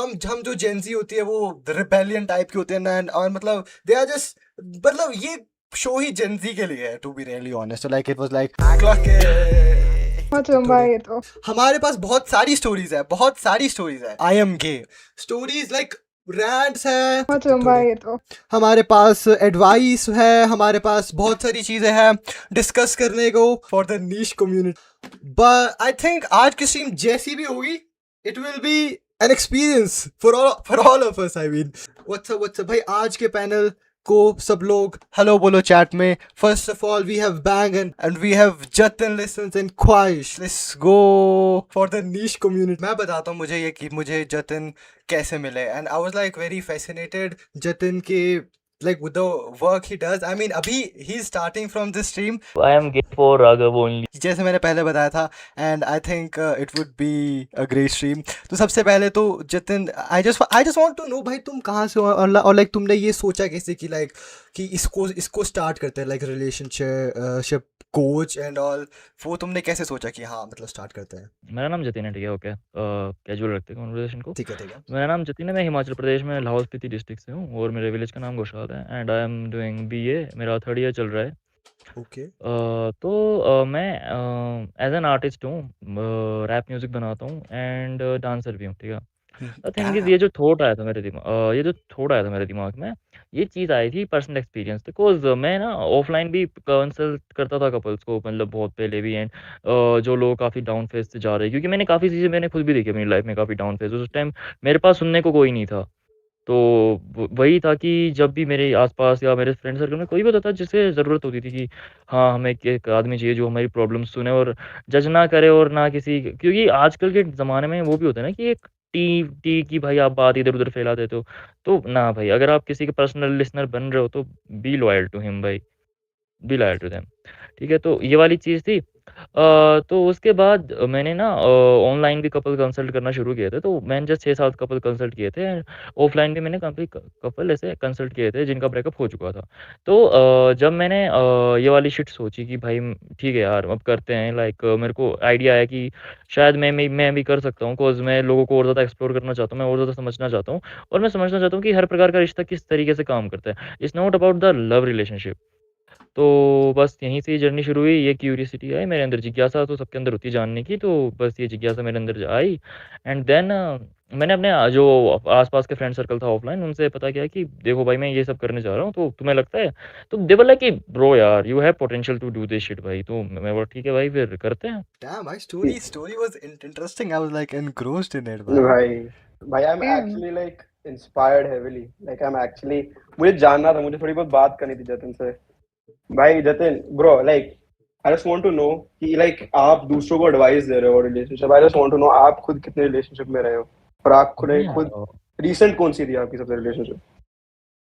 हम जो जेंजी होती है वो रिबेलियन टाइप की होते हैं ना, और मतलब दे आर जस्ट, मतलब ये शो ही जेंजी के लिए है, to be really honest. Like it was like बहुत लंबा है ये तो। हमारे पास बहुत सारी स्टोरीज है, बहुत सारी स्टोरीज है। I am gay stories, like rants है बहुत लंबा है ये तो। हमारे पास, एडवाइस है हमारे पास, बहुत सारी चीजें हैं डिस्कस करने को for the niche community. But I think आज की स्ट्रीम जैसी भी होगी, it will be an experience for all of us. I mean what's up भाई, आज के पैनल को सब लोग हेलो बोलो चैट में। First of all we have bang and we have Jatin listens and Khwahish. Let's go for the niche community. मैं बताता हूँ मुझे ये कि मुझे जतिन कैसे मिले, and I was like very fascinated Jatin के, like with the work he does. I mean अभी he's starting from this stream. I am gay for Raghav only. जैसे मैंने पहले बताया था, and I think it would be a great stream. तो सबसे पहले तो Jatin, I just want to know भाई तुम कहाँ से हो, और like तुमने ये सोचा कैसे कि like कि इसको स्टार्ट करते हैं, like relationship coach and all, वो तुमने कैसे सोचा कि हाँ मतलब स्टार्ट करते हैं? मेरा नाम जतिन है, ठीक है, ओके, कैजुअल रखते हैं कन्वर्सेशन को। ठीक है मेरा नाम जतिन है, मैं हिमाचल प्रदेश में लाहौल स्पीति डिस्ट्रिक्ट से हूँ और मेरे विलेज का नाम गोशाल है and I am doing BA, मेरा 3rd ईयर चल रहा है। ओके। तो मैं एज एन आर्टिस्ट हूँ, रैप म्यूज़िक बनाता हूँ एंड डांसर भी हूँ, ठीक है। द थिंग इज़, ये जो थॉट आया था मेरे दिमाग में, ये चीज़ आई थी पर्सनल एक्सपीरियंस, बिकॉज़ मैं ना ऑफलाइन भी कंसल्ट करता था कपल्स को, मतलब बहुत पहले भी, एंड जो लोग काफ़ी डाउन फेज़ से जा रहे हैं, क्योंकि मैंने काफ़ी चीज़ें मैंने खुद भी देखी अपनी लाइफ में, काफ़ी डाउन फेज़। उस टाइम मेरे पास सुनने को कोई नहीं था। तो वही था कि जब भी मेरे आस-पास या मेरे फ्रेंड सर्कल में कोई भी होता था जिसे ज़रूरत होती थी कि हाँ, हमें एक आदमी चाहिए जो हमारी प्रॉब्लम सुने और जज ना करे, और ना किसी, क्योंकि आजकल के ज़माने में वो भी होता है ना कि एक टी टी की भाई आप बात इधर-उधर फैला देते हो। तो ना भाई, अगर आप किसी के पर्सनल लिसनर बन रहे हो तो बी लॉयल टू हिम भाई, बी लॉयल टू देम। ठीक है, तो ये वाली चीज़ थी। तो उसके बाद मैंने ना ऑनलाइन भी कपल कंसल्ट करना शुरू किए थे, तो मैंने जस्ट 6-7 कपल कंसल्ट किए थे, एंड ऑफलाइन भी मैंने काफ़ी कपल ऐसे कंसल्ट किए थे जिनका ब्रेकअप हो चुका था। तो जब मैंने ये वाली शिट सोची कि भाई ठीक है यार, अब करते हैं, लाइक मेरे को आइडिया आया कि शायद मैं भी कर सकता हूँ, बिकॉज़ मैं लोगों को और ज़्यादा एक्सप्लोर करना चाहता हूँ, मैं और ज़्यादा समझना चाहता हूँ, और मैं समझना चाहता हूँ कि हर प्रकार का रिश्ता किस तरीके से काम करता है। It's not about the love relationship. तो बस यहीं से ये जर्नी शुरू हुई, ये क्यूरियोसिटी आई मेरे अंदर, जिज्ञासा तो सबके अंदर होती है जानने की, तो बस ये जिज्ञासा मेरे अंदर आई, एंड देन मैंने अपने जो आस-पास के फ्रेंड सर्कल था ऑफलाइन, उनसे पता किया कि देखो भाई, मैं ये सब करने जा रहा हूँ, तो तुम्हें लगता है? तो दे वर लाइक कि ब्रो यार, you have potential to do this shit भाई, तो मैं बोला ठीक है भाई, फिर करते हैं। Damn, my story was interesting. I was like engrossed in it, भाई भाई. भाई I am same. Actually like inspired heavily, like I am actually, मुझे जानना था, मुझे थोड़ी बहुत बात करनी थी जतिन से। भाई Jatin bro, like I just want to know कि लाइक आप दूसरों को एडवाइस दे रहे हो relationship, I just want to know आप खुद कितने रिलेशनशिप में रहे हो, और आप खुद मैं खुद रीसेंट कौन सी थी आपकी सबसे रिलेशनशिप?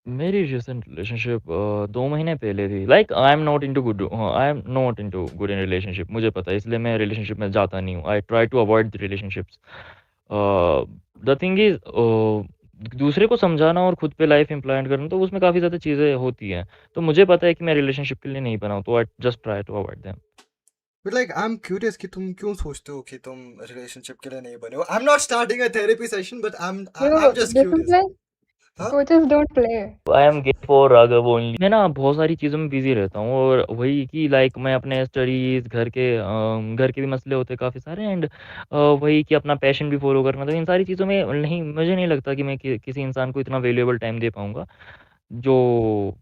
मेरी रिसेंट रिलेशनशिप 2 महीने पहले थी। Like I am not into good in relationship, मुझे पता है, इसलिए मैं रिलेशनशिप में जाता नहीं हूँ। I try to avoid the relationships. The thing is, दूसरे को समझाना और खुद पे लाइफ इम्प्लीमेंट करना, तो उसमें काफ़ी ज़्यादा चीज़ें होती हैं। तो मुझे पता है कि मैं रिलेशनशिप के लिए नहीं बना हूँ, तो I just try to avoid them. But like I'm curious कि तुम क्यों सोचते हो कि तुम रिलेशनशिप के लिए नहीं बने हो? I'm not starting a therapy session, but I'm just this is curious. Like हाँ? Coaches don't play. I am gay for Raghav only. मैं ना बहुत सारी चीज़ों में बिज़ी रहता हूँ, और वही कि लाइक मैं अपने स्टडीज़, घर के भी मसले होते हैं काफ़ी सारे, एंड वही कि अपना पैशन भी फ़ॉलो करना, तो इन सारी चीज़ों में नहीं, मुझे नहीं लगता कि मैं किसी इंसान को इतना वैल्यूएबल टाइम दे पाऊँगा, जो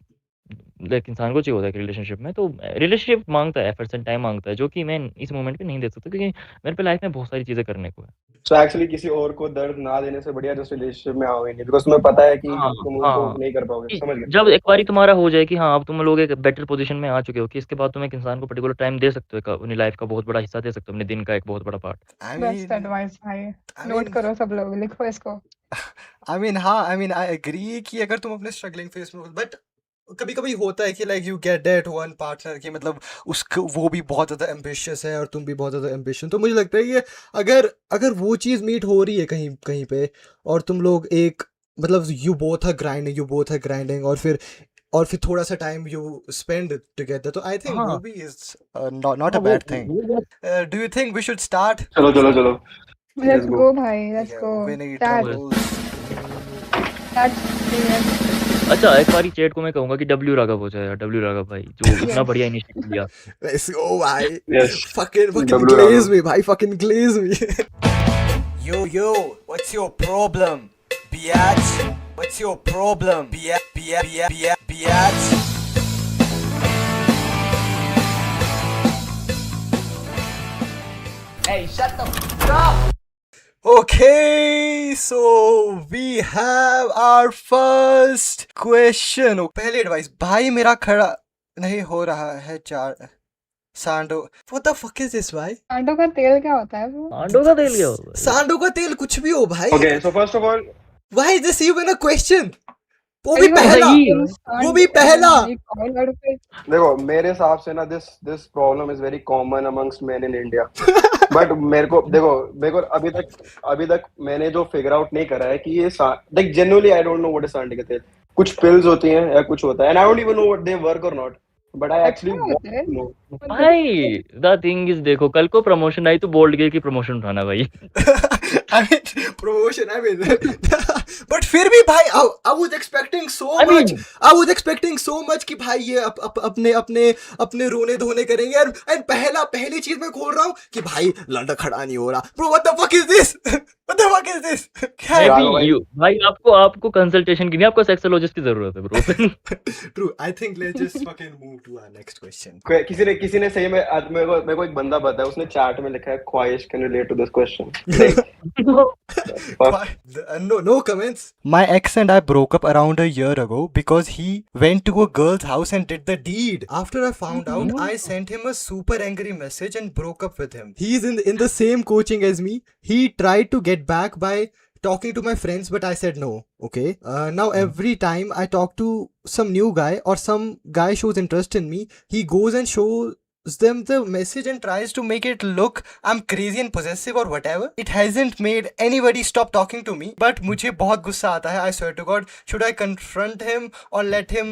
लाइक इंसान को चाहिए होता है कि रिलेशनशिप में। तो रिलेशनशिप माँगता है एफर्ट्स एंड टाइम माँगता है, जो कि मैं इस मोमेंट पे नहीं दे सकता, क्योंकि मेरे पे लाइफ़ में बहुत सारी चीज़ें करने को है। सो एक्चुअली किसी और को दर्द ना देने से बढ़िया जस्ट रिलेशनशिप में आओगे नहीं, बिकॉज़ तुम्हें पता है कि हाँ, तुम उनको हाँ। नहीं कर पाओगे। कि समझ गया। जब एक बारी तुम्हारा हो जाए कि हाँ, अब तुम लोग एक बेटर पोज़ीशन में आ चुके हो, कि इसके बाद तुम एक इंसान को पर्टिकुलर टाइम दे सकते हो, एक अपनी लाइफ़ का बहुत बड़ा हिस्सा दे सकते हो, अपने दिन का एक बहुत बड़ा part. I best mean, advice भाई। I नोट meन करो सब लोग, लिखो इसको। हाँ, I mean I agree कि अगर तुम अपने स्ट्रगलिंग फेज में हो, बट कभी कभी होता है कि like you get that one partner कि मतलब उसको वो भी बहुत ज़्यादा एम्बिशियस है और तुम भी बहुत ज़्यादा एम्बिशियस, तो मुझे लगता है कि अगर अगर वो चीज़ मीट हो रही है कहीं कहीं पे, और तुम लोग एक मतलब यू बोथ आर ग्राइंडिंग और फिर थोड़ा सा टाइम यू स्पेंड टुगेदर, तो आई थिंक वो हाँ, भी इज नॉट अ हाँ, बैड थिंग. वो do you think we should start? चलो चलो चलो, लेट्स लेट्स गो। गो भाई, ठीक लेट्स है, गो। we need start. drums. That's weird. अच्छा एक बारी चैट को मैं कहूंगा कि डब्ल्यू राघव हो जाए यार, डब्ल्यू राघव भाई जो इतना Yes. बढ़िया इनिशिएटिव लिया। Let's go भाई Yes. fucking W glaze Raghav. me भाई fucking glaze me yo what's your problem biatch what's your problem biatch Okay, so we have our first question. पहली एडवाइस भाई मेरा खड़ा नहीं हो रहा है चार सांडो What the fuck is this भाई आंडों का तेल क्या होता है वो? आंडों का तेल क्या होगा? सांडो का तेल कुछ भी हो भाई Okay, so first of all, Why is this even a question वो भी Are you पहला सही है। वो भी पहला All out of it. देखो मेरे हिसाब से ना this problem is very common amongst men in India. But मेरे को अभी तक मैंने जो फिगर आउट नहीं करा है कि ये like genuinely I don't know what is सांडे का तेल कुछ पिल्स होती हैं या कुछ होता है and I don't even know what they work और नॉट बट आई एक्चुअली अच्छा होता है? नो भाई द थिंग इज देखो कल को प्रमोशन आई तो बोल्ड गे की प्रमोशन उठाना भाई। I mean promotion I mean but फिर भी भाई I was expecting so I much mean- I was expecting so much कि भाई ये अपने रोने धोने करेंगे and पहली चीज मैं खोल रहा हूँ कि भाई लंडा खड़ा नहीं हो रहा bro what the fuck is this what the fuck is this क्या है राघव भाई। भाई आपको कंसल्टेशन की नहीं आपको सेक्सोलॉजिस्ट की जरूरत है bro. true I think let's just fucking move to our next question किसी ने सही में आज मेरे को एक बंदा पता है उसने चैट में लिखा है Khwahish can relate to this question No comments. My ex and I broke up around a year ago because he went to a girl's house and did the deed. After I found out, I sent him a super angry message and broke up with him. He's in the same coaching as me. He tried to get back by talking to my friends, but I said no. Okay. Now every time I talk to some new guy or some guy shows interest in me, he goes and shows them the message and tries to make it look I'm crazy and possessive or whatever. It hasn't made anybody stop talking to me, but मुझे बहुत गुस्सा आता है. I swear to God, should I confront him or let him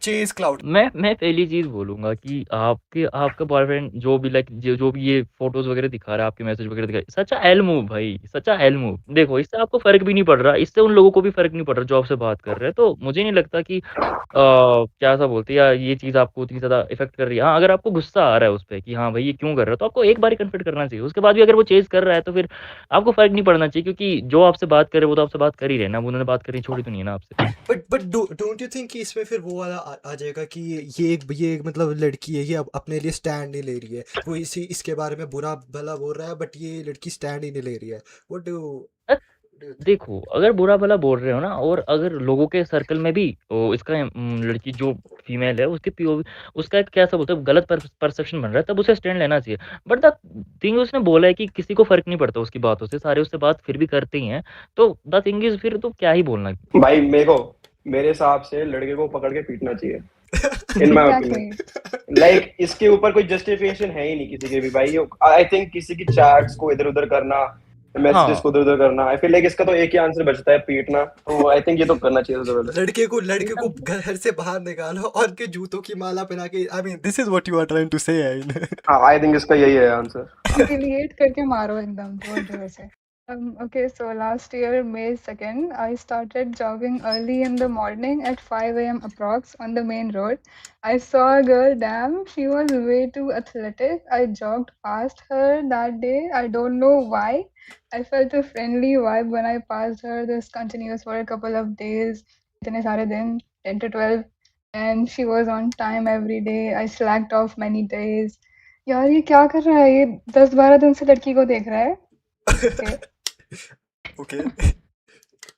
chase clout? मैं पहली चीज बोलूंगा कि आपका बॉयफ्रेंड जो भी लाइक जो भी ये फोटोज वगैरह दिखा रहा है आपके मैसेज वगैरह दिखा रहा है सच्चा एल मूव भाई सच्चा एल मूव। देखो इससे आपको फर्क भी नहीं पड़ रहा इससे उन लोगों को भी फर्क नहीं पड़ रहा जो आपसे बात कर रहे हैं तो मुझे नहीं लगता कि क्या सा बोलते हैं या ये चीज आपको उतनी ज्यादा इफेक्ट कर रही है। हाँ अगर आपको गुस्सा आ रहा है उस पर कि हाँ भाई ये क्यों कर रहा है तो आपको एक बार कन्फर्ट करना चाहिए उसके बाद भी अगर वो चेज कर रहा है तो फिर आपको फर्क नहीं पड़ना चाहिए क्योंकि जो आपसे बात करे वो तो आपसे बात कर ही रहे ना उन्होंने बात करनी छोड़ी तो नहीं है ना आपसे। But don't you think कि इसमें फिर वो वाला आ जाएगा कि ये एक मतलब लड़की है ये अपने लिए स्टैंड नहीं ले रही है वो इसके बारे में बुरा भला बोल रहा है बट ये लड़की स्टैंड ही नहीं ले रही है What do you देखो अगर बुरा भला बोल रहे हो ना और अगर लोगों के सर्कल में भी इसका लड़की जो फीमेल है उसके पीओवी उसका एक कैसा बोलते हैं गलत परसेप्शन बन रहा है तब उसे स्टैंड लेना चाहिए। बट द थिंग उसने बोला है कि किसी को फर्क नहीं पड़ता उसकी बातों से सारे उससे बात फिर भी करते ही हैं तो द थिंग इज फिर तो क्या ही बोलना। भाई मेरे हिसाब से लड़के को पकड़ के पीटना चाहिए इन माय ओपिनियन लाइक इसके ऊपर कोई जस्टिफिकेशन है ही नहीं किसी के भी भाई। आई थिंक किसी की चैट्स को इधर उधर करना मैसेजेस को इधर करना आई फील लाइक इसका तो एक ही आंसर बचता है पीटना तो आई थिंक ये तो करना चाहिए सबसे पहले। लड़के को घर से बाहर निकालो और उनके जूतों की माला पहना के I mean this is what you are trying to say हाँ आई थिंक इसका यही है आंसर। Humiliate करके मारो एकदम जोर जोर से. Okay, so last year, May 2nd, I started jogging early in the morning at 5 a.m. approx on the main road. I saw a girl, damn, she was way too athletic. I jogged past her that day. I don't know why. I felt a friendly vibe when I passed her. This continues for a couple of days. इतने सारे दिन, 10 to 12. And she was on time every day. I slacked off many days. यार ये क्या कर रहा है ये 10-12 दिन से लड़की को देख रहा है. Okay. Okay.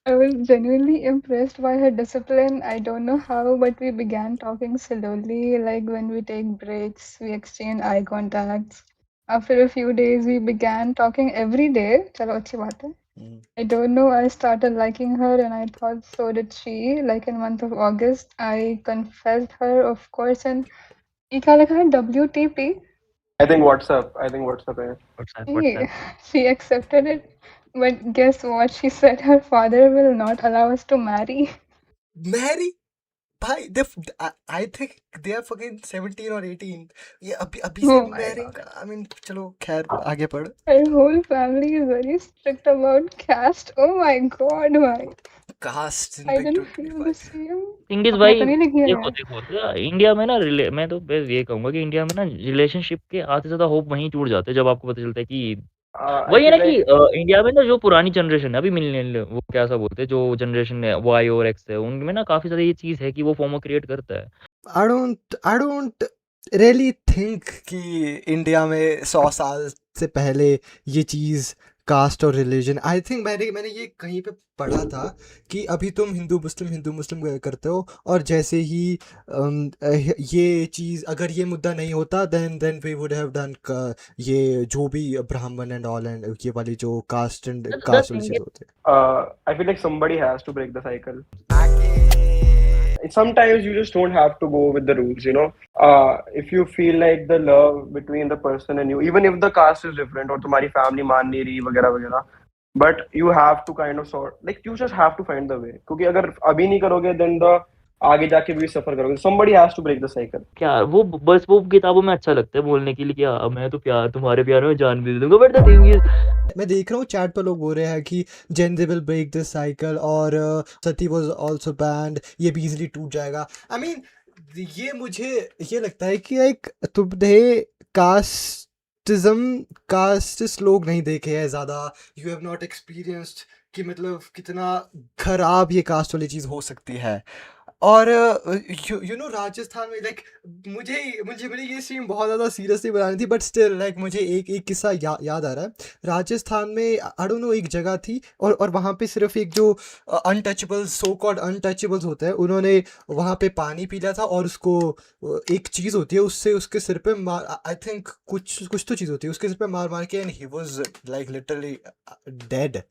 I was genuinely impressed by her discipline. I don't know how, but we began talking slowly. Like when we take breaks, we exchange eye contacts. After a few days, we began talking every day. Chalo, अच्छी बात है. I don't know. I started liking her, and I thought so did she. Like in month of August, I confessed her, of course, and ये क्या लिखा है WTP? I think WhatsApp है। WhatsApp She accepted it, but guess what? She said her father will not allow us to marry. Marry? भाई I think they are fucking 17 or 18 ये अभी से Oh my marry I mean चलो खैर आगे पढ़ Her whole family is very strict about caste. Oh my god, why? caste in I Big didn't feel the 2025. same. Thing is आपने भाई तो नहीं लिखी है देखो देखो देखो, इंडिया में ना मैं तो बस ये कहूंगा कि इंडिया में ना रिलेशनशिप के आधे से ज्यादा होप वहीं टूट जाते हैं जब आपको पता चलता है कि I वही है feel ना कि like इंडिया में ना जो पुरानी जनरेशन है अभी मिलेनियल वो क्या सा बोलते हैं जो जनरेशन है वाई और एक्स है उनमें ना काफी ज्यादा ये चीज है कि वो फोमो क्रिएट करता है। I don't really think कि इंडिया में 100 साल से पहले ये चीज़ कास्ट और रिलीजन, आई थिंक मैंने ये कहीं पे पढ़ा था कि अभी तुम हिंदू मुस्लिम करते हो, और जैसे ही ये चीज़, अगर ये मुद्दा नहीं होता then we would have done ये जो भी ब्राह्मण एंड ऑल एंड ये वाली जो कास्ट द वाली थिंग चीज़ होती I feel like somebody has to break the cycle. है। Sometimes you just don't have to go with the rules, you know. If you feel like the love between the person and you, even if the caste is different or तुम्हारी family मान नहीं रही वगैरह वगैरह, but you have to kind of sort, like you just have to find the way. क्योंकि अगर अभी नहीं करोगे then the आगे जाके भी सफर करोगे. Somebody has to break the cycle. क्या वो बस वो किताबों में अच्छा लगता है बोलने के लिए कि हाँ, मैं तो प्यार तुम्हारे प्यार में जान भी दे दूंगा, बट द थिंग इज मैं देख रहा हूँ चैट पर लोग बोल रहे हैं कि जेन विल ब्रेक दिस साइकिल, और सती वाज आल्सो बैंड, ये भी इजीली टूट जाएगा। आई मीन ये मुझे ये लगता है कि एक तुमने कास्टिस्ट लोग नहीं देखे हैं ज़्यादा, यू हैव नॉट एक्सपीरियंस्ड कि मतलब कितना खराब ये कास्ट वाली चीज़ हो सकती है। और यू नो राजस्थान में लाइक मुझे मुझे मुझे ये सीन बहुत ज़्यादा सीरियसली बनानी थी, बट स्टिल लाइक मुझे एक किस्सा याद आ रहा है। राजस्थान में आई डोंट नो एक जगह थी, और वहाँ पे सिर्फ एक जो अनटचेबल्स, सो कॉल्ड अनटचेबल्स होते हैं, उन्होंने वहाँ पे पानी पी लिया था, और उसको एक चीज़ होती है उससे उसके सिर पे मार, आई थिंक कुछ तो चीज़ होती है उसके सिर पे मार मार के, and he was like literally dead.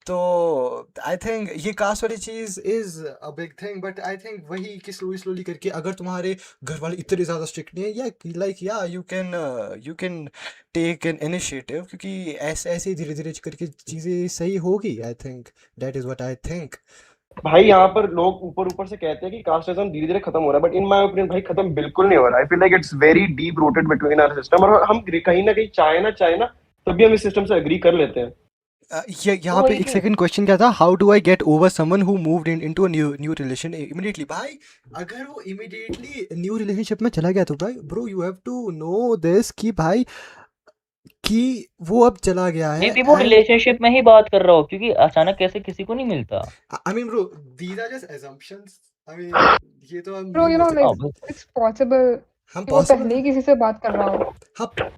तो आई थिंक ये कास्ट वाली चीज़ is a big thing, but I think वही कि स्लोली करके अगर तुम्हारे घर वाले इतने ज़्यादा स्ट्रिक्ट नहीं है, या like you can take an initiative, क्योंकि ऐसे धीरे धीरे करके चीज़ें सही होगी। I think that is what I think. भाई यहाँ पर लोग ऊपर ऊपर से कहते हैं कि कास्टिज्म धीरे धीरे खत्म हो रहा है, बट इन माय ओपिनियन भाई खत्म बिल्कुल नहीं हो रहा है। I feel like it's very deep rooted between our system, और हम कहीं ना कहीं चाहे ना तभी हम इस सिस्टम से एग्री कर लेते हैं। यहाँ पे एक सेकंड क्वेश्चन क्या था, how do I get over someone who moved into a new relation immediately. भाई अगर वो इमीडिएटली न्यू रिलेशनशिप में चला गया तो भाई bro you have to know this कि भाई कि वो अब चला गया है, मे बी वो रिलेशनशिप में ही बात कर रहा हो, क्योंकि अचानक कैसे किसी को नहीं मिलता। I mean bro these are just assumptions। I mean ये तो हम Bro, नहीं you know, बोल हाँ like सकते। it's possible हम कि वो पॉसिबल पहले ही किसी से बात कर रहा हो।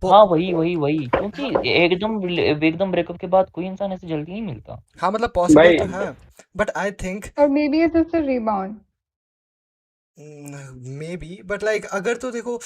हाँ वही क्योंकि एकदम ब्रेकअप के बाद कोई इंसान ऐसे जल्दी नहीं मिलता। हाँ मतलब पॉसिबल भाई तो है, but I think Or maybe it's just a rebound. Maybe, but like अगर तो देखो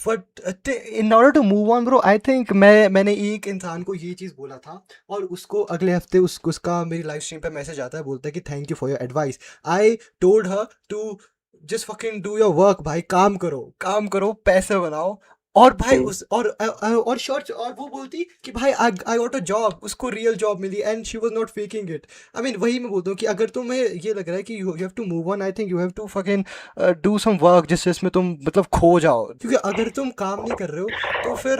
but in order to move on bro, I think मैंने एक इंसान को ये चीज़ बोला था, और उसको अगले हफ्ते उसका मेरी लाइव स्ट्रीम पे मैसेज आता है, बोलता है कि thank you for your advice. I told her to just fucking do your work भाई, काम करो पैसे बनाओ। और भाई उस और शॉर्ट, और वो बोलती कि भाई आई गॉट अ जॉब, उसको रियल जॉब मिली, and she was not faking it. I mean वही मैं बोलता हूँ कि अगर तुम्हें ये लग रहा है कि you have to move on, I think you have to fucking do some work जिसमें तुम मतलब खो जाओ, क्योंकि अगर तुम काम नहीं कर रहे हो तो फिर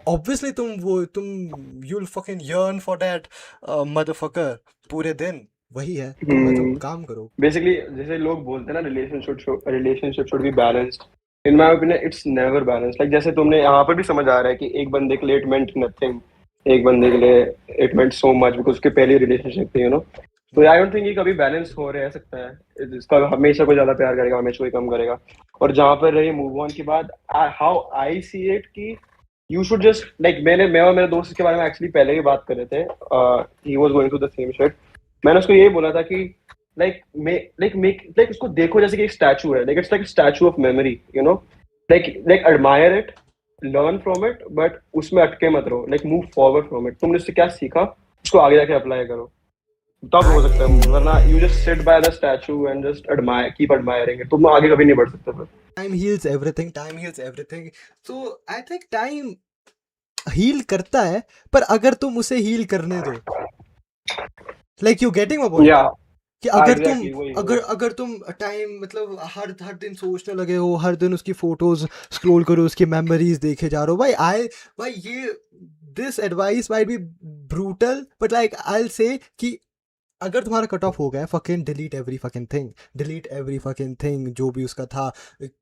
ऑब्वियसली तुम you will fucking yearn for that motherfucker पूरे दिन। वही है, तुम काम करो। बेसिकली जैसे लोग बोलते हैं ना relationship should be balanced, in my opinion it's never balanced. Like जैसे तुमने यहाँ पर भी समझ आ रहा है कि एक बंदे के लिए इट मेंट नथिंग, एक बंदे के लिए it meant so much because उसके पहली रिलेशनशिप थी, यू नो। तो आई डोंट थिंक ये कभी बैलेंस हो रह सकता है। इसका हमेशा कोई ज्यादा प्यार करेगा, हमेशा कोई कम करेगा। और जहाँ पर रही मूव ऑन की बात, हाउ आई सी इट कि यू शुड जस्ट लाइक मैं और मेरे दोस्त के बारे में एक्चुअली पहले ही बात कर रहे थे, he was going to the same shit. मैंने उसको यही बोला था कि लाइक उसको देखो जैसे कि एक स्टैचू है, like it's like statue of memory, you know. Like admire it, learn from it, but उसमें अटके मत रहो। Like move forward from it. तुमने उससे क्या सीखा उसको आगे जाके अप्लाई करो, तब हो सकता है। वरना you just sit by the statue and just admire, keep admiring it, तुम आगे कभी नहीं बढ़ सकते फिर। Time heals everything. So I think time heal करता है, पर अगर तुम उसे हील करने दो, like you getting my point, कि अगर तुम टाइम मतलब हर दिन सोचने लगे हो, हर दिन उसकी फोटोज स्क्रॉल करो, उसकी मेमोरीज देखे जा रहे हो, भाई ये this advice might be brutal, but like I will say कि अगर तुम्हारा कट ऑफ हो गया, fucking delete every fucking thing, delete every fucking thing जो भी उसका था।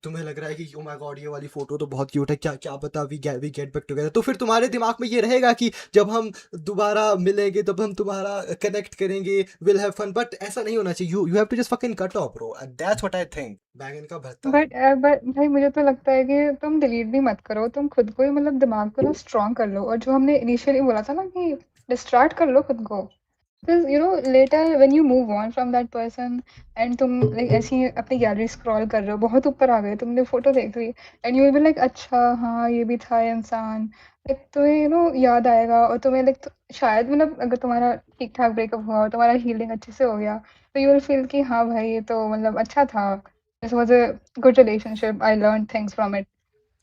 तुम्हें लग रहा है कि ओ माय गॉड ये वाली फोटो तो बहुत क्यूट है, क्या क्या पता वी गेट बैक टुगेदर, तो फिर तुम्हारे दिमाग में ये रहेगा कि जब हम दोबारा मिलेंगे तब हम तुम्हारा कनेक्ट करेंगे, विल हैव फन। बट ऐसा नहीं होना चाहिए, you have to just fucking cut off bro, that's what I think. बैगन का भरता। बट भाई मुझे तो लगता है कि तुम डिलीट भी मत करो, तुम खुद को ही मतलब दिमाग को ना स्ट्रॉन्ग कर लो, और जो हमने इनिशियली बोला था ना कि डिस्ट्रैक्ट कर लो खुद को, because you know later when you move on from that person and तुम like ऐसी अपनी गैलरी स्क्रॉल कर रहे हो, बहुत ऊपर आ गए, तुमने फोटो देख ली and you will be like अच्छा हाँ ये भी था इंसान, like तुम्हें याद आएगा, और तुम्हें like शायद मतलब अगर तुम्हारा ठीक ठाक ब्रेकअप हुआ और तुम्हारा हीलिंग अच्छे से हो गया, तो you will feel कि हाँ भाई ये तो मतलब अच्छा था, this was a good relationship, I learned things from it,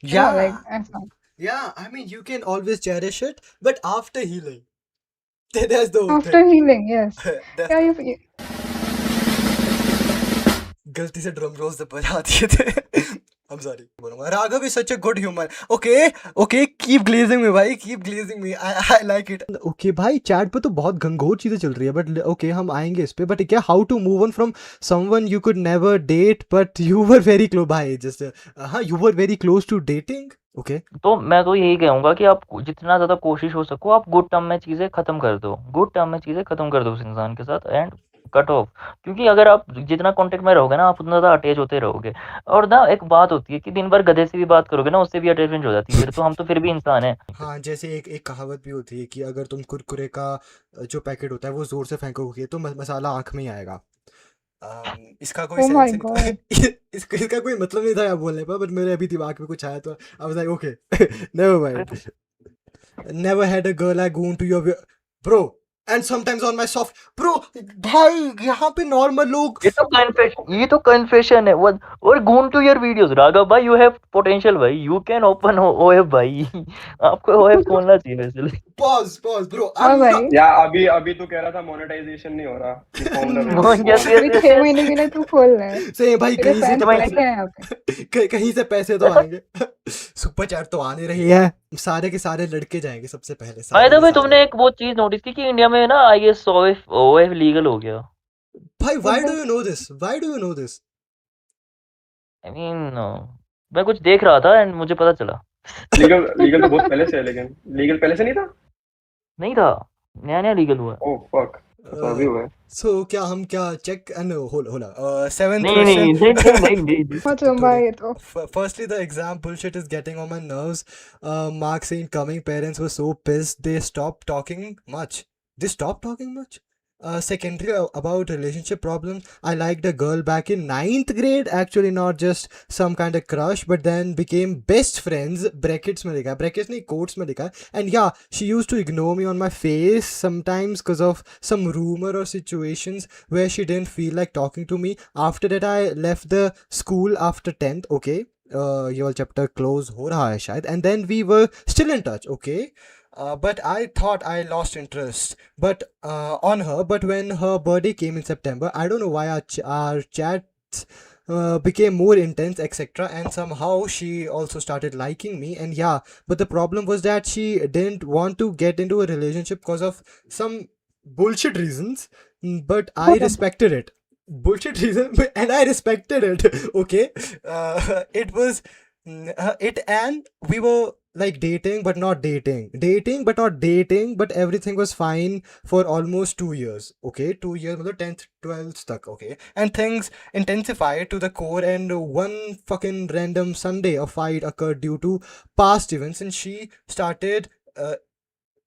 like Yeah, ऐसा. yeah, I mean you can always cherish it, but after healing. That's the whole After thing. healing, yes. That's Yeah, the गलती से drum roles बजा दिए थे। I'm sorry. बोलूंगा Raghav is such a good human. Okay, keep glazing me भाई, keep glazing me. I like it. Okay भाई, chat पे तो बहुत घंघोर चीजें चल रही है, बट okay हम आएंगे इस पे। बट क्या how to move on from someone you could never date but you were very close भाई, just हाँ you were very close to dating. Okay. तो मैं तो यही कहूँगा कि आप जितना ज़्यादा कोशिश हो सको आप गुड टर्म में चीज़ें ख़त्म कर दो, गुड टर्म में चीज़ें ख़त्म कर दो उस इंसान के साथ एंड कट ऑफ। क्योंकि अगर आप जितना कॉन्टेक्ट में रहोगे ना आप उतना ज़्यादा अटैच होते रहोगे। और ना एक बात होती है कि दिन भर गधे से भी बात करोगे ना उससे भी अटैचमेंट हो जाती है, फिर तो हम तो फिर भी इंसान हैं। हाँ, जैसे एक कहावत भी होती है कि अगर तुम कुरकुरे का जो पैकेट होता है वो जोर से फेंकोगे तो मसाला आंख में ही आएगा। इसका कोई oh my सेंस god. इसका कोई मतलब नहीं था यार बोलने पर, बट मेरे अभी दिमाग में कुछ आया तो I was like okay, never mind. Never had a girl I go into your bro, and sometimes on my soft bro। भाई यहाँ पे नॉर्मल लोग ये तो कन्फेशन है वो। और घूम टू योर वीडियोस राघव भाई, यू हैव पोटेंशियल भाई, यू कैन ओपन ओएफ भाई। आपको ओएफ खोलना चाहिए वैसे। पॉज ब्रो, आई हाँ एम भाई. नॉट। या अभी तो कह रहा था मोनेटाइजेशन नहीं हो रहा कि फाउंडर है यस नहीं। यस अभी 6 महीने के लिए तू खोल रहा है, से भाई तेरे कहीं से फैंस तो बैठे हैं यहाँ पे. कहीं से पैसे तो आएंगे। सुपर चैट तो आने रही है, सारे के सारे लड़के जाएंगे सबसे पहले, बाय सारे द के वे सारे। तुमने एक वो चीज नोटिस की कि इंडिया में ना आईएएस ओएफ लीगल हो गया। भाई व्हाई डू मतलब you know this, why do you know this? I mean मैं कुछ देख रहा था एंड मुझे पता चला। लीगल तो बहुत पहले से है, लेकिन लीगल पहले से नहीं था। नहीं था, नया नया लीगल हुआ है। ओह फक, तो अभी हुआ है। सो क्या हम क्या चेक होला 7th नहीं नहीं question। नहीं नहीं नहीं नहीं नहीं। मतलब भाई ये तो Firstly, the exam bullshit is getting on my nerves. Marks ain't coming. Parents were so pissed. They stopped talking much. They stopped talking much. Secondary about relationship problems. I liked a girl back in 9th grade. Actually, not just some kind of crush, but then became best friends. Brackets में लिखा है, brackets नहीं quotes में लिखा है. And yeah, she used to ignore me on my face sometimes because of some rumor or situations where she didn't feel like talking to me. After that, I left the school after 10th. Okay. ये वाला chapter close हो रहा है शायद. And then we were still in touch. Okay. But I thought I lost interest on her. But when her birthday came in September, I don't know why our chats became more intense, etc. And somehow she also started liking me. And yeah, but the problem was that she didn't want to get into a relationship because of some bullshit reasons. But I respected it. Bullshit reason, and I respected it. Okay, it was it, and we were like dating but not dating but not dating, but everything was fine for almost 2 years. Okay, 2 years मतलब 10th 12th तक. Okay, and things intensified to the core, and one fucking random Sunday a fight occurred due to past events, and she started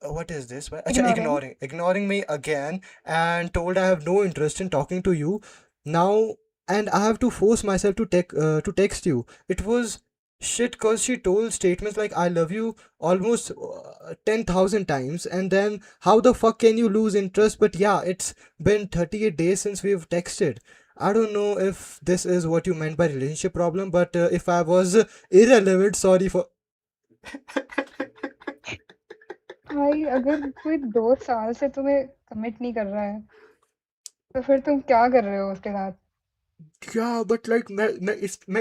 what is this? Acha, ignoring me again, and told I have no interest in talking to you now, and I have to force myself to text you. It was shit because she told statements like I love you almost 10,000 times, and then how the fuck can you lose interest? But yeah, it's been 38 days since we've texted. I don't know if this is what you meant by relationship problem, but if I was irrelevant, sorry for भाई अगर कोई 2 साल से तुम्हें commit नहीं कर रहा है, तो फिर तुम क्या कर रहे हो उसके साथ? क्या बट लाइक मैं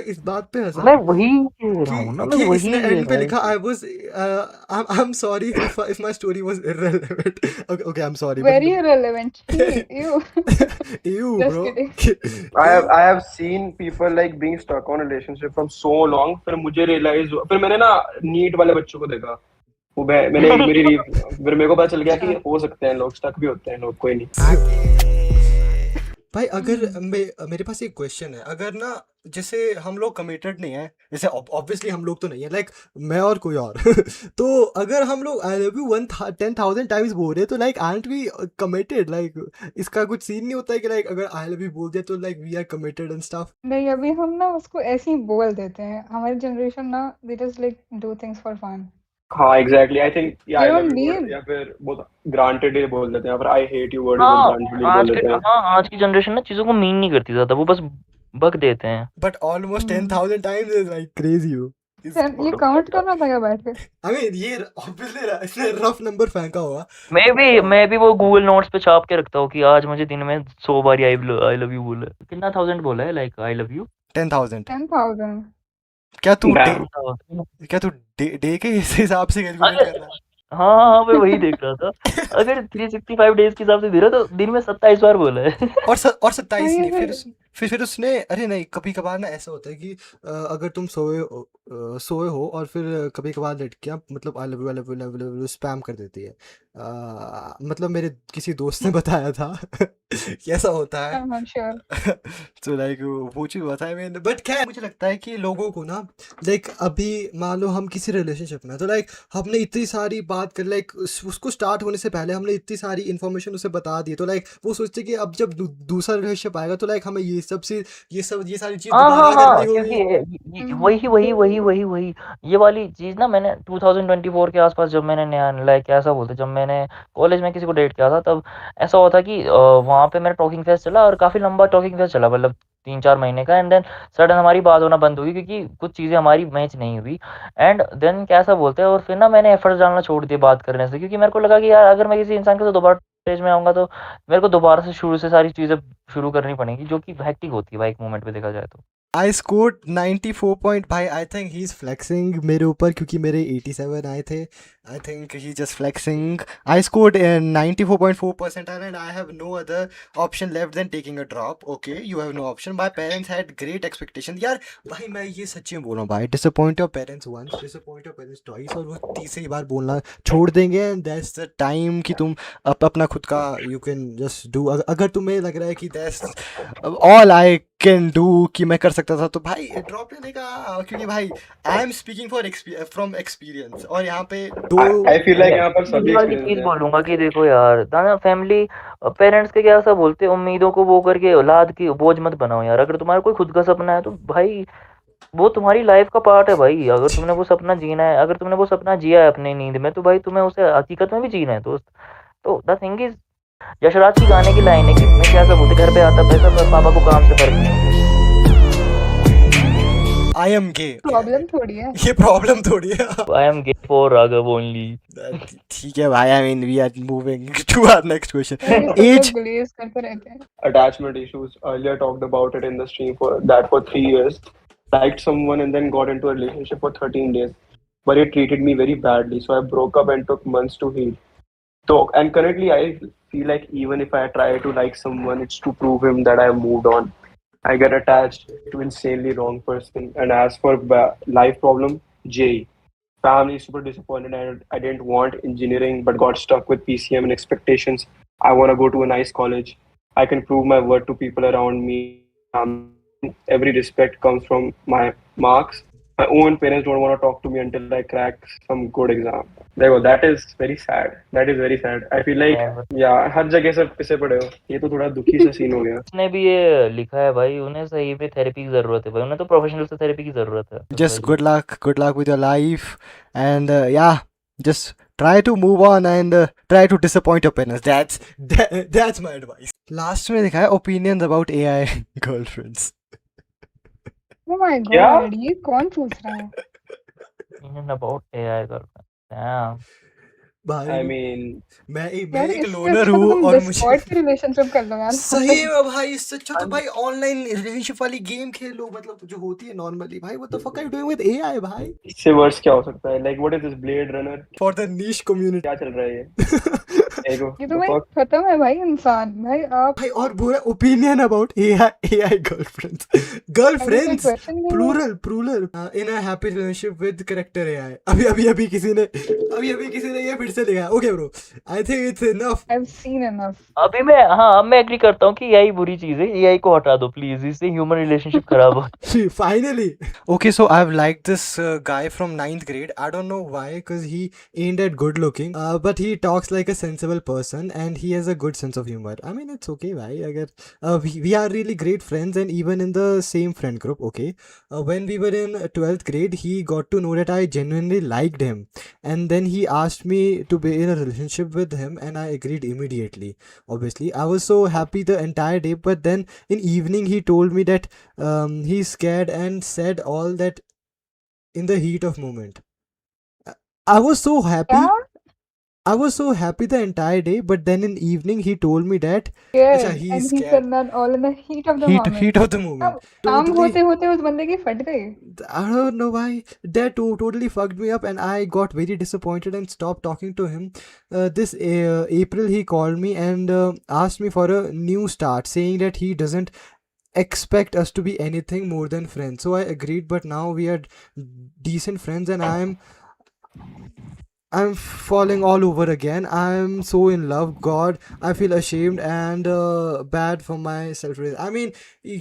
इस बात पे हंसा मैं वही कह रहा हूँ ना, मैं कि वही इसने कह एंड पे रहा लिखा हूँ I was I am sorry if my story was irrelevant okay I am sorry Very irrelevant. She, you. You Just bro kidding. I have seen people like being stuck on a relationship from so long. फिर मुझे realize हुआ, फिर मैंने ना NEET वाले बच्चों को देखा। वो मैंने एक मेरी फिर मेरे को पता चल गया कि अच्छा। हो सकते हैं लोग, स्टक भी होते हैं लोग, कोई नहीं। भाई अगर हम्म। मेरे पास एक क्वेश्चन है अगर ना जैसे हम लोग कमिटेड नहीं है जैसे ऑब्वियसली हम लोग तो नहीं है लाइक मैं और कोई और तो अगर हम लोग आई लव यू 10,000 टाइम्स बोल रहे हैं तो like aren't we committed like इसका कुछ सीन नहीं होता है कि लाइक अगर आई लव यू बोल दिया तो like we are committed and stuff नहीं, अभी हम ना उसको ऐसे ही बोल देते हैं। हमारी जनरेशन ना, they just like do things for fun. हाँ एग्जैक्टली, आई थिंक ये They I love don't you word need. या फिर बहुत ग्रांटेड ही बोल देते हैं, या फिर आई हेट यू वर्ड भी बहुत हाँ ग्रांटेड बोल देते हैं। आज की जनरेशन ना चीजों को मीन नहीं करती ज्यादा, वो बस बक देते हैं। But almost hmm. 10,000 times is like crazy हो ये काउंट करना था क्या बैठ के? आई मीन ये ऑब्वियसली इसने रफ नंबर फेंका होगा मैं भी वो गूगल नोट्स पे छाप के रखता हूँ कि आज मुझे दिन में 100 बार आई लव यू बोला है। कितना थाउजेंड बोला है, लाइक आई लव यू 10,000 10,000. क्या तू डे Damn. क्या तू डे के हिसाब से कैलकुलेट कर रहा है हाँ मैं वही देख रहा था। अगर 365 डेज के हिसाब से दे रहा तो दिन में 27 बार बोला है। और 27 भाई नहीं अगर फिर उसने अरे नहीं कभी कभार ना ऐसा होता है कि अगर तुम सोए हो और फिर कभी कभार लड़कियां मतलब I love you I love you love you spam कर देती है मतलब मेरे किसी दोस्त ने बताया था कि ऐसा होता है हाँ श्योर। तो लाइक वो चीज़ हुआ था आई मीन बट क्या है मुझे लगता है कि लोगों को ना लाइक अभी मान लो हम किसी रिलेशनशिप में हैं, तो लाइक हमने इतनी सारी बात कर लाइक उसको स्टार्ट होने से पहले हमने इतनी सारी इन्फॉर्मेशन उसे बता दी तो लाइक वो सोचते कि अब जब दूसरा रिलेशनशिप आएगा तो लाइक हमें ये सारी चीज़ हाँ हाँ दोबारा हाँ करनी क्योंकि होगी वही ये वाली चीज ना मैंने 2024 के आसपास जब मैंने नया लाइक ऐसा बोलते जब मैंने कॉलेज में किसी को डेट किया था तब ऐसा हुआ था कि वहाँ पे मेरा टॉकिंग फेस्ट चला और काफी लंबा टॉकिंग फेस्ट चला, मतलब 3-4 महीने का। एंड देन सडन हमारी बात होना बंद हो गई क्योंकि कुछ चीजें हमारी मैच नहीं हुई। एंड देन कैसा बोलते हैं, और फिर ना मैंने एफर्ट्स डालना छोड़ दिया बात करने से, क्योंकि मेरे को लगा कि यार अगर मैं किसी इंसान के साथ दोबारा स्टेज में आऊंगा तो मेरे को दोबारा से शुरू से सारी चीजें शुरू करनी पड़ेगी, जो कि हेक्टिक होती है भाई एक मोमेंट पे देखा जाए तो। आई स्कोर्ड 94 पॉइंट भाई I think he is flexing मेरे ऊपर क्योंकि मेरे 87 आए थे I think he just flexing I scored 94.4% and I have no other option left than taking a drop okay you have no option my parents had great expectation यार भाई मैं ये सच्ची में बोल रहा हूँ भाई disappoint your parents once disappoint your parents twice और वो तीसरी बार बोलना छोड़ देंगे एंड दैट्स द टाइम कि तुम अपना खुद का यू कैन जस्ट डू अगर तुम्हें लग रहा है कि that's all I can do कि मैं कर सकता था तो भाई ड्रॉप लेने का क्योंकि भाई I am speaking from experience और यहाँ पे दो I feel like यहाँ पर ये सभी वाली एक्सपीरियंस चीज है। बोलूंगा कि देखो यार दाना फैमिली पेरेंट्स के क्या ऐसा बोलते हैं, उम्मीदों को वो करके औलाद की बोझ मत बनाओ यार। अगर तुम्हारा कोई खुद का सपना है तो भाई वो तुम्हारी लाइफ का पार्ट है भाई। अगर तुमने वो सपना जीना है, अगर तुमने वो सपना जिया है अपनी नींद में, तो भाई तुम्हें उसे हकीकत में भी जीना है दोस्त। तो द थिंग इज, यशराज की गाने की लाइन है कि मैं क्या सब बोलते, घर पे आता पैसा पर पापा को काम से फर्क नहीं होता। आई एम गे प्रॉब्लम थोड़ी है। ये प्रॉब्लम थोड़ी है I am gay for Raghav only. ठीक है भाई I mean we are moving to our next question भाई सब एज लोग ग्लेज करते रहते हैं। Attachment issues. Earlier talked about it in the stream for 3 years. Liked someone and then got into a relationship for 13 days. But it treated me very badly. So I broke up and took months to heal. So, and currently I feel like even if I try to like someone, it's to prove him that I have moved on. I get attached to insanely wrong person. And as for life problem, J. Family is super disappointed. I didn't want engineering, but got stuck with PCM and expectations. I want to go to a nice college. I can prove my worth to people around me. Every respect comes from my marks. My own parents don't want to talk to me until I crack some good exam. There you go. That is very sad. That is very sad. I feel like, yeah, हर जगह से पिसे पड़े हो. ये तो थोड़ा दुखी सा सीन हो गया. उसने भी ये लिखा है भाई, उन्हें सही में थेरेपी की जरूरत है भाई, उन्हें तो प्रोफेशनल से थेरेपी की जरूरत है। just good luck with your life and yeah just try to move on and try to disappoint your parents that's my advice last में लिखा है opinions about AI girlfriends Oh my क्या? God, ये कौन पूछ रहा है? Opinion about AI girlfriend. Damn. भाई I mean, मैं यार एक इससे लोनर अच्छा तो हूँ तुम और मुझे डिस्कॉर्ड की रिलेशनशिप कर लो यार। सही में भाई, इससे अच्छा तो I'm- भाई ऑनलाइन रिलेशनशिप वाली गेम खेल लो, मतलब जो होती है नॉर्मली। भाई what the fuck are you doing with AI भाई? इससे वर्स क्या हो सकता है? Like, what is this Blade Runner? For the नीश क्या कम्युनिटी। चल रहा है ये? Ego, ये the तो भाई fuck? खत्म है भाई इंसान। भाई आप भाई और बुरा ओपिनियन अबाउट एआई गर्लफ्रेंड्स, अभी कोई गर्लफ्रेंड्स क्वेश्चन नहीं है। Plural plural in a happy relationship with character AI. अभी किसी ने ये फिर से लिखा है। Okay bro, I think it's enough. I've seen enough. अभी मैं अब मैं एग्री करता हूँ कि एआई बुरी चीज है, एआई को हटा दो प्लीज, इससे ह्यूमन रिलेशनशिप खराब हो। Finally. Okay, so I've liked this guy from 9th grade. I don't know why, because he ain't that good looking. But he talks like a sensible person and he has a good sense of humor. I mean, it's okay, bhai. Agar, we are really great friends and even in the same friend group, okay. When we were in 12th grade, he got to know that I genuinely liked him. And then he asked me to be in a relationship with him and I agreed immediately. Obviously, I was so happy the entire day, but then in evening he told me that he's scared and said all that in the heat of moment. I was so happy. क्या? I was so happy the entire day, but then in evening he told me that Scared, he's and he scared. said that all in the heat of the moment. Heat of the moment. अब काम Totally. होते होते उस बंदे की फट गई। I don't know why. That totally fucked me up, and I got very disappointed and stopped talking to him. This April, he called me and asked me for a new start, saying that he doesn't expect us to be anything more than friends. So I agreed, but now we are decent friends, and I'm falling all over again. I'm so in love. God, I feel ashamed and bad for myself. I mean,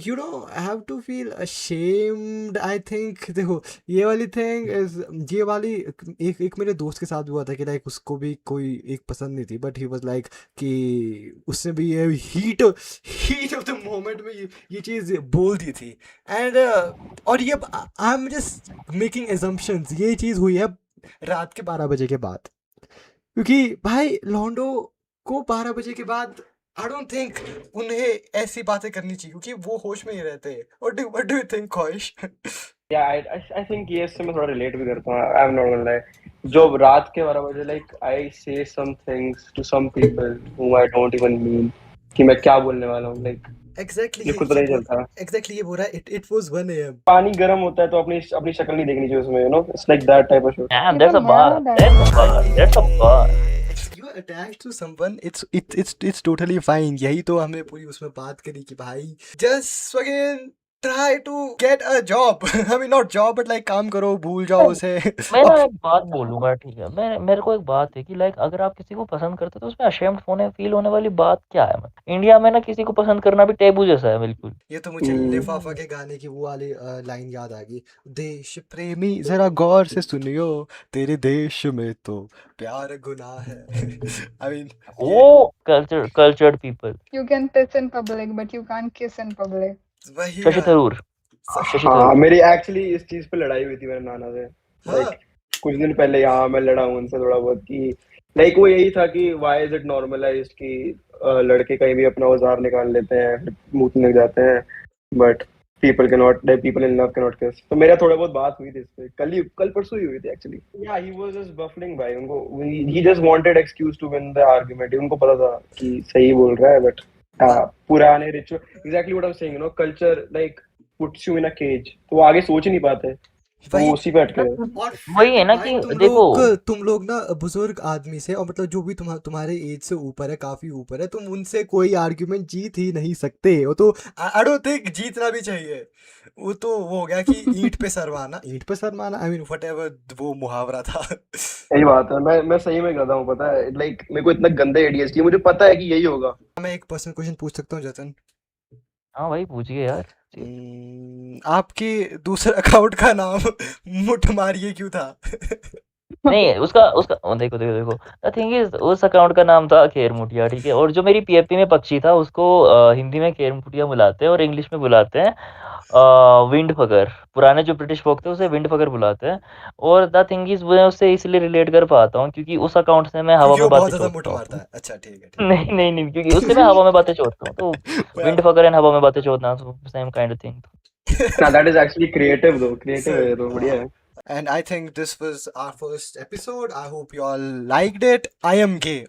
you don't have to feel ashamed. I think देखो ये वाली thing is, ये वाली एक मेरे दोस्त के साथ भी हुआ था कि लाइक उसको भी कोई एक पसंद नहीं थी, बट ही वाज लाइक कि उसने भी ये हीट ऑफ द मोमेंट में ये चीज़ बोल दी थी। एंड और ये I am just making assumptions, ये चीज़ हुई है रात के 12 बजे के बाद, क्योंकि भाई लॉन्डो को 12 बजे के बाद आई डोंट थिंक उन्हें ऐसी बातें करनी चाहिए, क्योंकि वो होश में ही रहते हैं। व्हाट डू यू थिंक ख्वाहिश? Yeah, I think ये इससे मैं थोड़ा relate भी करता हूँ. I'm not gonna lie. जो रात के 12 बजे, like I say some things to some people whom I don't even mean, कि मैं क्या बोलने वाला हूँ, like एग्जैक्टली ये खुद पता नहीं चलता. एग्जैक्टली ये बोल रहा है। It was 1 AM। पानी गर्म होता है तो अपनी शक्ल नहीं देखनी चाहिए उसमें, you know, it's like that type of shit. Damn, ये that's तो a bar. नया That's a bar. Dialogue. That's a bar. You are attached to someone, it's totally fine। यही तो हमने पूरी उसमें बात करी कि भाई just fucking try to get a job। I mean not job but like काम करो, भूल जाओ उसे। मैं ना एक बात बोलूंगा, ठीक है, मेरे को एक बात है कि लाइक अगर आप किसी को पसंद करते हो तो उसमें अशेम्ड फील होने वाली बात क्या है? इंडिया में ना किसी को पसंद करना भी टैबू जैसा है बिल्कुल। ये तो मुझे लिफाफा के गाने की वो वाली लाइन याद आ गई। देश प्रेमी जरा गौर से सुनियो, तेरे देश में तो प्यार गुनाह है। I mean, वो cultured people. You can piss in public, but you can't kiss in public. वही शशि है। थरूर। शशि हाँ, थरूर। मेरी एक्चुअली इस चीज पे लड़ाई हुई थी मेरे नाना से, हाँ। like कुछ दिन पहले यहाँ मैं लड़ा हूँ उनसे थोड़ा बहुत कि लाइक वो यही था कि व्हाई इज इट नॉर्मलाइज्ड कि लड़के कहीं भी अपना औजार निकाल लेते हैं, फिर मुंह लग जाते हैं, but people in love cannot kiss. तो मेरा थोड़ा बहुत बात हुई थी इस पे, कल परसों ही हुई थी actually. Yeah, he was just buffling भाई, उनको he just wanted excuse to win the argument. उनको पता था कि सही बोल रहा है, but पुराने ritual, exactly what I'm saying, you know, culture like puts you in a cage, तो वो आगे सोच ही नहीं पाते, वही वो उसी पे अटके हैं. और वही है ना भाई कि देखो तुम लोग ना बुजुर्ग आदमी से, और मतलब जो भी तुम्हारे एज से ऊपर है, काफी ऊपर है, तुम उनसे कोई आर्ग्यूमेंट जीत ही नहीं सकते। वो तो आई डोंट थिंक जीतना भी चाहिए। वो तो वो हो गया कि ईंट पे सर मारना, आई मीन व्हाटएवर वो मुहावरा था। सही बात है, मैं सही में गधा हूँ, पता है, लाइक मेरे को इतना गंदे आइडियाज किए, मुझे पता है कि यही होगा. मैं एक पर्सनल क्वेश्चन पूछ सकता हूँ जतन? हाँ भाई पूछिए यार। आपके दूसरे अकाउंट का नाम मुठ मारिए क्यों था? नहीं उसका देखो द थिंग इज उस अकाउंट का नाम था खेर मुठिया, ठीक है, और जो मेरी पीएफपी में पक्षी था उसको हिंदी में खेर मुठिया बुलाते हैं और इंग्लिश में बुलाते हैं विंड फकर। पुराने जो ब्रिटिश लोग थे उसे विंड फकर बुलाते हैं। और द थिंग इज मैं उससे इसलिए रिलेट कर पाता हूँ क्योंकि उस अकाउंट से मैं हवा में बातें छोड़ता हूँ। अच्छा ठीक है। नहीं क्योंकि उससे मैं हवा में बातें छोड़ता हूँ, तो विंड फकर एंड हवा में बातें छोड़ना सेम काइंड ऑफ थिंग। ना दैट इज एक्चुअली क्रिएटिव दो, क्रिएटिव है, तो बढ़िया है। And I think this was our first episode. I hope you all liked it. I am gay.